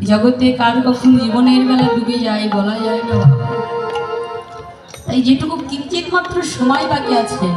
জগতে কার কখন জীবনের বেলা ডুবে যায় বলা যায় না। তাই যেটুকু কিঞ্চিত মাত্র সময় বাকি আছে,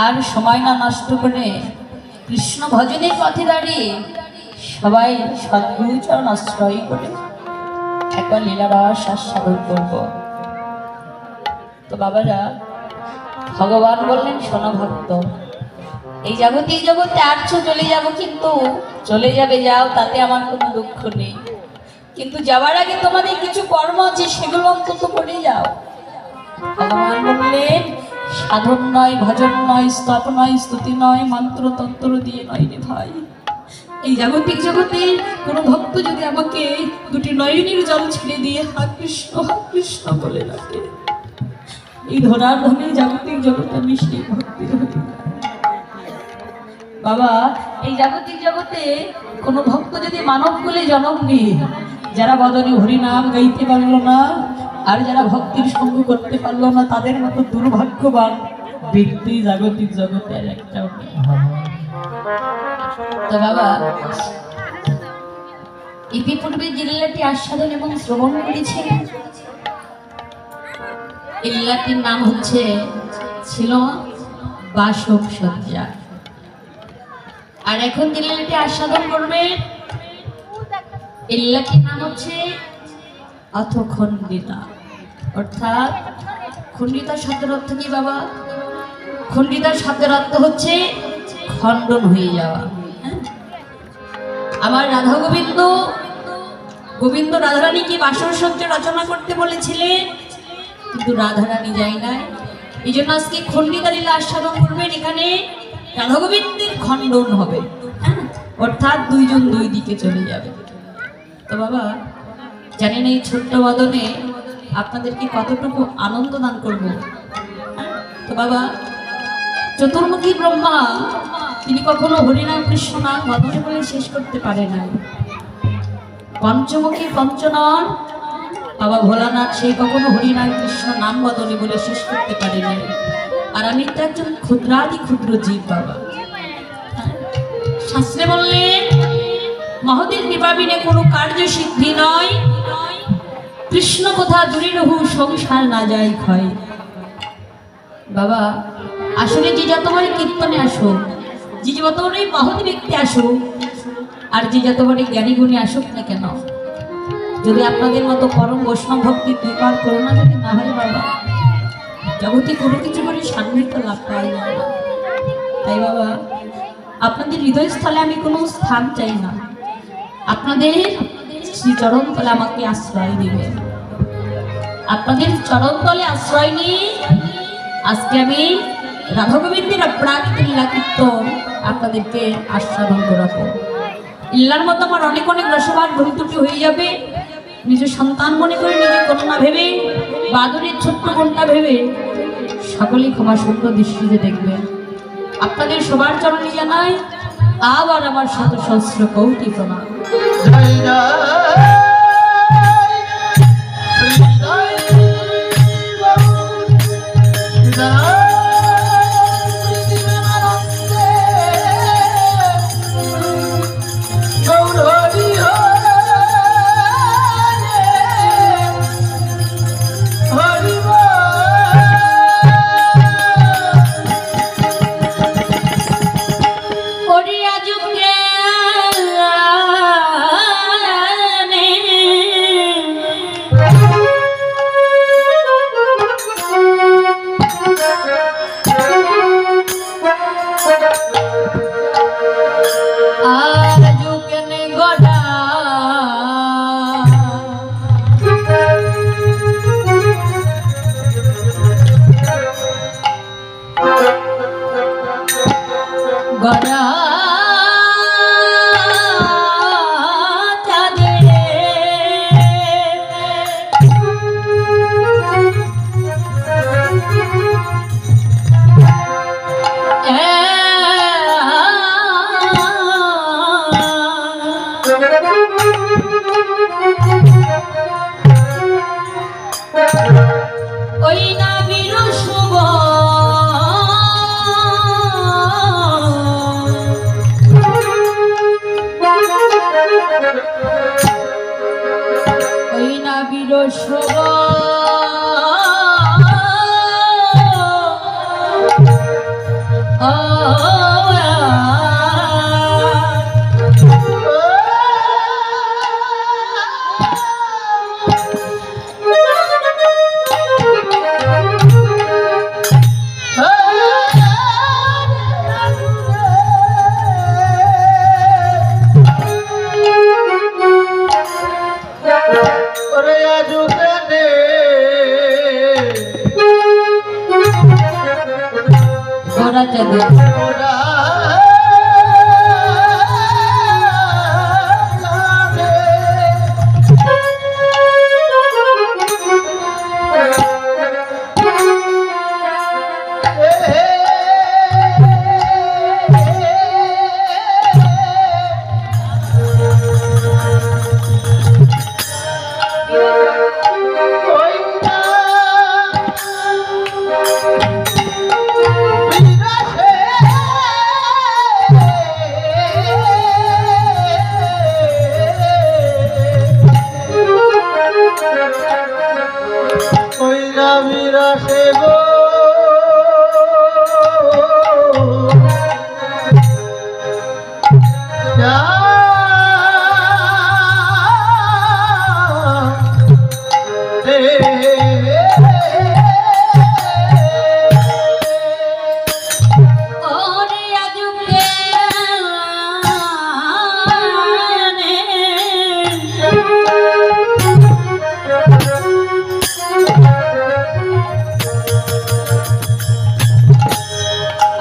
আর সময় না নষ্ট করে কৃষ্ণ ভজনের পথে দাঁড়িয়ে সবাই সদ্গুরুচরণ আশ্রয় করে একবার লীলারাস আস্বাদন করব। তো বাবারা, ভগবান বললেন, শোনো ভক্ত, এই জাগতিক জগতে আসছো, চলে যাব, কিন্তু চলে যাবে, যাও, তাতে আমার কোনো দুঃখ নেই, কিন্তু যাওয়ার আগে তোমাদের কিছু কর্ম আছে, সেগুলো অন্তত করে যাও। ভগবান বললেন, সাধন নয়, ভজন নয়, স্তব নয়, স্তুতি নয়, মন্ত্র তন্ত্র দিয়ে নয় রে ভাই। এই জাগতিক জগতে কোনো ভক্ত যদি আমাকে দুটি নয়নের জল ছেড়ে দিয়ে হা কৃষ্ণ বলে ডাকে, এই ধরার ধনে জাগতিক জগতে আমি সেই ভক্তি ধরি। বাবা, এই জাগতিক জগতে কোনো ভক্ত যদি মানব কুলে জন্ম নিয়ে যারা বদনে হরিনাম গাইতে পারলো না, আর যারা ভক্তির সঙ্গ করতে পারলো না, তাদের মতো দুর্ভাগ্যবান ব্যক্তি জাগতিক জগতে আর একটাও নেই। তো বাবা, ইতিপূর্বে যে লীলাটি আস্বাদন এবং শ্রবণ করেছিলেন, এই লীলাটির নাম ছিল বাসক সজ্জা। আর এখন যে লীলাটি আস্বাদন করবে, এই লীলাটির নাম অথখণ্ডিতা। অর্থাৎ খণ্ডিতা শব্দের অর্থ কি বাবা? খণ্ডিতা শব্দের অর্থ হচ্ছে খণ্ডন হয়ে যাওয়া। আমার রাধা গোবিন্দ রাধারানীকে বাসর সজ্জা রচনা করতে বলেছিলেন, কিন্তু রাধারানী যায় নাই। এই জন্য আজকে খণ্ডিতা লীলা আস্বাদন করবেন। এখানে রাধা গোবিন্দের খণ্ডন হবে, অর্থাৎ দুইজন দুই দিকে চলে যাবে। তো বাবা, জানেন এই ছোট্ট বদনে আপনাদেরকে কতটুকু আনন্দ দান করব। তো বাবা, চতুর্মুখী ব্রহ্মা তিনি কখনো হরিনাম কৃষ্ণ নাম বদনে বলে শেষ করতে পারে না। পঞ্চমুখী পঞ্চনন বাবা ভোলানাথ, সেই কখনো হরিনাম কৃষ্ণ নাম বদনে বলে শেষ করতে পারে না। আর আমি তো একজন ক্ষুদ্রাদি ক্ষুদ্র জীব বাবা। শাস্ত্রে বললেন, মহতের কৃপা বিনে কোনো কার্য সিদ্ধি নয়, কৃষ্ণ কথা দূরে রহু সংসার না যায় ক্ষয়। বাবা, আসলে যে যতবারই কীর্তনে আসুক, যে যতবারই মহৎ ব্যক্তি আসুক, আর যে যতবারই জ্ঞানী গুণী আসুক না কেন, যদি আপনাদের মতো পরম বৈষ্ণব ভক্তির কৃপার করুণা যদি না হয় বাবা, জগতে কোনো কিছু করে সান্নিধ্য লাভ করা যায় না। তাই বাবা, আপনাদের হৃদয়স্থলে আমি কোনো স্থান চাই না, আপনাদের শ্রী চরণতলে আমাকে আশ্রয় দিবে। আপনাদের চরণতলে আশ্রয় নিয়ে আজকে আমি রাধা গোবিন্দের প্রাকৃত লীলা কীর্তন আপনাদেরকে আস্বাদন করাবো। লীলার মতো আমার অনেক অনেক রসভার ভুল ত্রুটি হয়ে যাবে। নিজের সন্তান মনে করে, নিজের কন্যা ভেবে, বাদুরের ছোট্ট ঘন্টা ভেবে সকলেই ক্ষমা সুন্দর দৃষ্টিতে দেখবেন। আপনাদের সবার চরণে জানাই আবার আমার শত সহস্র কৌটি প্রণাম। ওই না বিরসব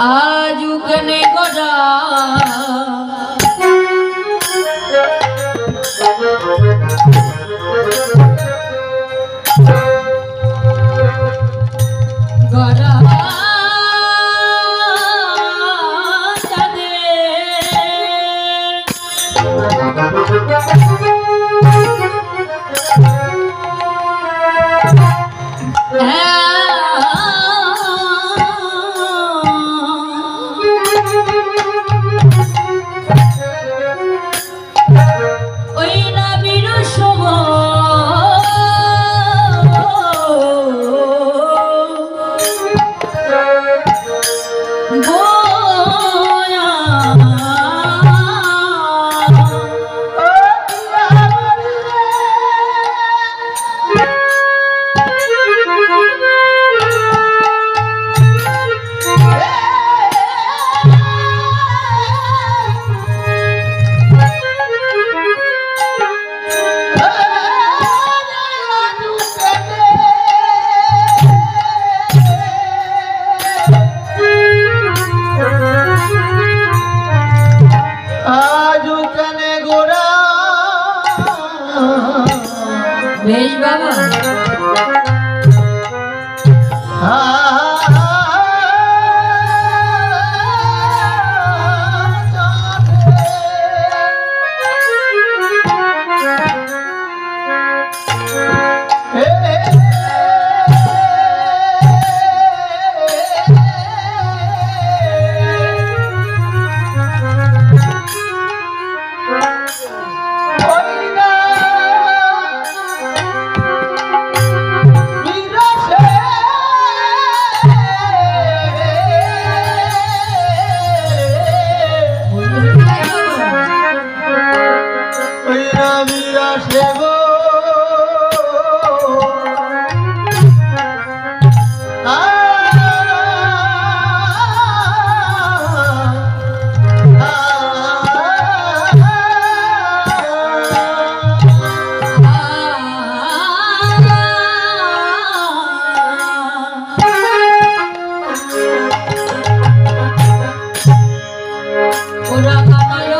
আজুকনে গোরা গোরা বেশ বাবা ওরা কানায়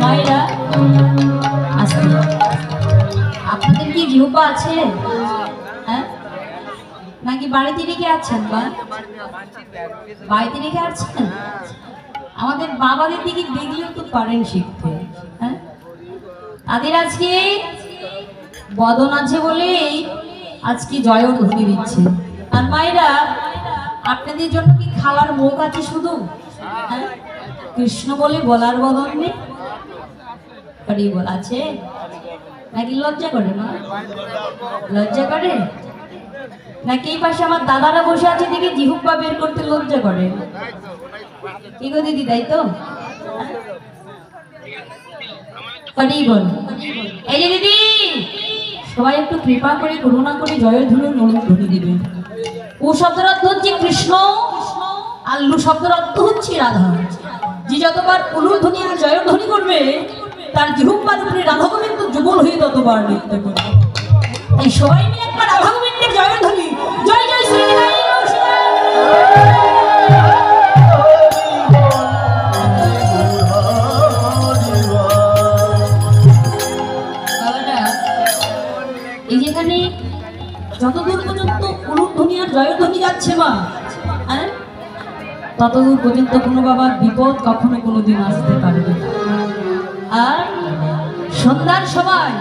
মায়েরা আসতে আপনাদের কি জিহ্বা আছে? হ্যাঁ, নাকি বাড়িতে রেখে আছেন? বা বাড়িতে রেখে আছেন? আমাদের বাবাদের দিকে দেখলেও তো পারেন শিখতে। হ্যাঁ, তাদের আজকে বদন আছে বলেই আজকে জয়ধ্বনি দিচ্ছে। আর মায়েরা আপনাদের জন্য কি খাওয়ার মুখ আছে শুধু? হ্যাঁ, কৃষ্ণ বলে বলার বদন নেই? বল আছে নাকি লজ্জা করে? মা লজ্জা করে নাকি এই পাশে আমার দাদারা বসে আছে দেখে জিহুব্বা বের করতে লজ্জা করে? কি গো দিদি, তাই তো? বল এই যে দিদি, সবাই একটু কৃপা করে করুণা করে জয়ধ্বনি ধ্বনি দিবে। ও শব্দের অর্থ হচ্ছে কৃষ্ণ, আর লু শব্দের অর্থ হচ্ছে রাধা। যে যতবার উলুর ধ্বনি আর জয়ধ্বনি করবে তার জিহ্বার উপরে রাধা গোবিন্দ যুগল হয়ে ততবার নৃত্য করবে। এই সবাই মিলে একবার রাধা গোবিন্দের জয়ধ্বনি, জয় জয় শ্রী এই যেখানে যতদূর পর্যন্ত উলুর ধ্বনি আর জয়ধ্বনি যাচ্ছে মা, হ্যাঁ, ততদূর পর্যন্ত কোনো বাবার বিপদ কখনো কোনোদিন আসতে পারবে। আর সন্ধ্যার সময়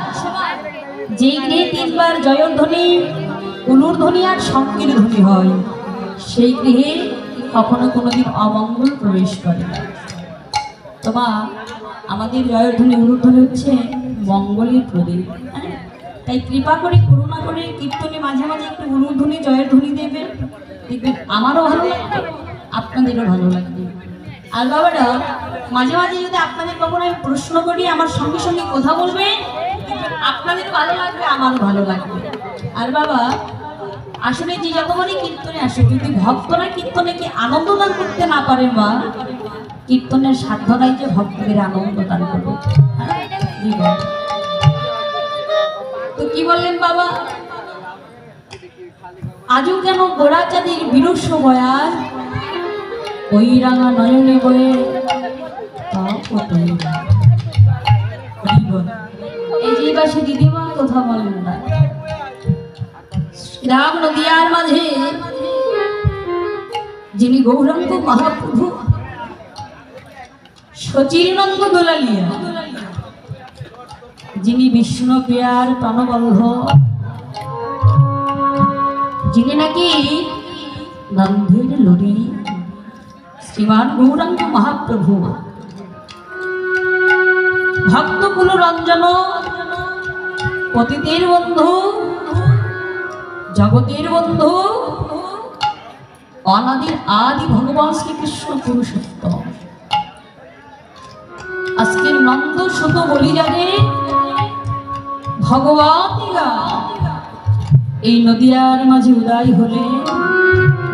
যে গৃহে তিনবার জয়ধ্বনি, উলুর ধ্বনি আর শঙ্কের ধ্বনি হয়, সেই গৃহে কখনো কোনোদিন অমঙ্গল প্রবেশ করে না। তোমা আমাদের জয়ধ্বনি উলুর ধ্বনি হচ্ছে মঙ্গলের প্রদীপ। তাই কৃপা করে করুণা করে কীর্তনে মাঝে মাঝে একটু উলুর ধ্বনি জয়ের ধ্বনি দেবেন, দেখবেন আমারও ভালো লাগবে, আপনাদেরও ভালো লাগবে। আর বাবারা মাঝে মাঝে যদি আপনাদের কখনো আমি প্রশ্ন করি, আমার সঙ্গে সঙ্গে কথা বলবে, আপনাদের ভালো লাগবে, আমারও ভালো লাগবে। আর বাবা আসলে যে যতবারই কীর্তনে আসে, যদি ভক্তরা কীর্তনে কি আনন্দ দান করতে না পারে মা, কীর্তনের সাধ্য নাই যে ভক্তদের আনন্দ দান করবো। তো কি বললেন বাবা, আজও কেন গোড়াচাঁদের বিরস্ব বয়ান, ওই রাঙা নয়নে বয়ে এই যে বাসী দিদিমা কথা বলেন না। শ্রীরাম নদিয়ার মাঝে যিনি গৌরাঙ্গ মহাপ্রভু শচীনন্দ দোলালিয়া, যিনি বিষ্ণু প্রিয়ার প্রাণবল্লভ, যিনি নাকি নন্দের লরি, শ্রীমান গৌরাঙ্গ মহাপ্রভু ভক্তকুল রঞ্জন, পতিতের বন্ধু, জগতের বন্ধু, অনাদির আদি ভগবান শ্রীকৃষ্ণ পুরুষোত্তম। আজকের নন্দ সুত বলি জানে ভগবতীরা এই নদিয়ার মাঝে উদয় হলে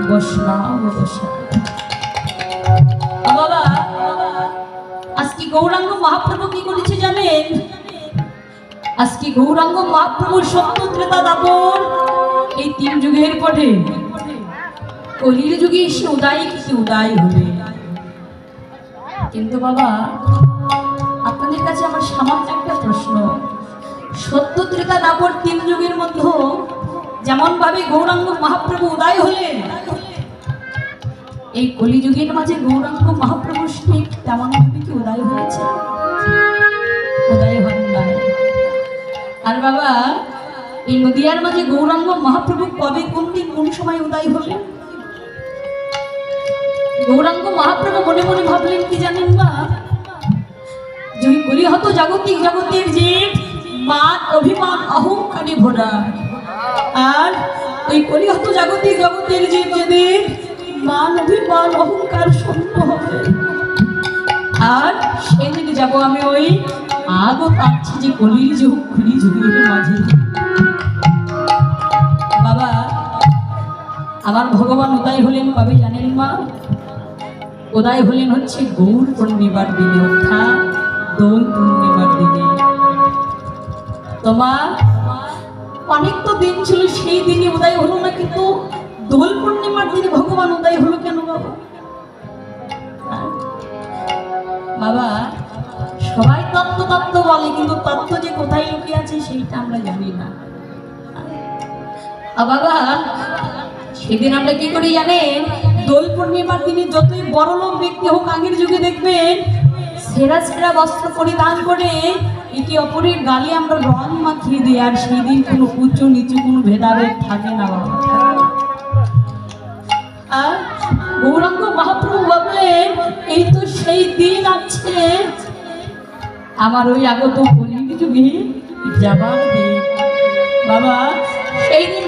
বৈষ্ণব বাবা। আজকে গৌরাঙ্গ মহাপ্রভু কি করেছে জানেন? আজকে গৌরাঙ্গ মহাপ্রভু সত্য ত্রেতা দাপর এই তিন যুগের পরে কলির যুগে এসে উদয় হলে। কিন্তু বাবা আপনাদের কাছে আমার সামান্য একটা প্রশ্ন, সত্য ত্রেতা দাপর তিন যুগের মধ্যে যেমন ভাবে গৌরাঙ্গ মহাপ্রভু উদয় হলেন, এই কলিযুগের মাঝে গৌরাঙ্গ মহাপ্রভু ঠিক তেমন ভাবে কি উদয় হয়েছে? উদয় হন নাই। আর বাবা এই নদিয়ার মাঝে গৌরাঙ্গ মহাপ্রভু কবে, কোন দিন, কোন সময় উদয় হলেন? গৌরাঙ্গ মহাপ্রভু মনে মনে ভাবলেন কি জানেন বা, যে কলিহত জাগতিক জগতের যে মান অভিমান অহংকারে ভরা, আর ওই কলিহত জাগতিক জগতের যে যাদের মান অভিমান অহংকার শূন্য হবে, আর সেদিন যাব আমি ওই আগত আছে যে কলির যুগ, কলি যুগের মাঝে। বাবা আমার ভগবান উদয় হলেন কবে জানেন মা? উদয় হলেন হচ্ছে গৌর পূর্ণিমার দিনে, অর্থাৎ দোল পূর্ণিমার দিনে। তোমার অনেক তো দিন ছিল, সেই দিনে উদয় হলো না, কিন্তু দোল পূর্ণিমার দিনে ভগবান উদয় হলো কেন বাবা? বাবা সবাই তত্ত্ব বলে, কিন্তু তত্ত্ব যে কোথায় লুকিয়ে আছে সেইটা আমরা জানি না। বাবা সেদিন আমরা কি করি জানেন? দোল পূর্ণিমার দিনে যতই বড় লোক ব্যক্তি হোক, আগের যুগে দেখবেন সেরা সেরা বস্ত্র পরিধান করে একে অপরের গালে আমরা রং মাখিয়ে দিই, আর সেই দিন কোনো উঁচু নিচু কোনো ভেদাভেদ থাকে না বাবা। আর গৌরাঙ্গ মহাপ্রভু ভাবলেন এই তো সেই দিন আছে আমার ওই আগত কলিযুগে যাবার দিন। বাবা সেই দিন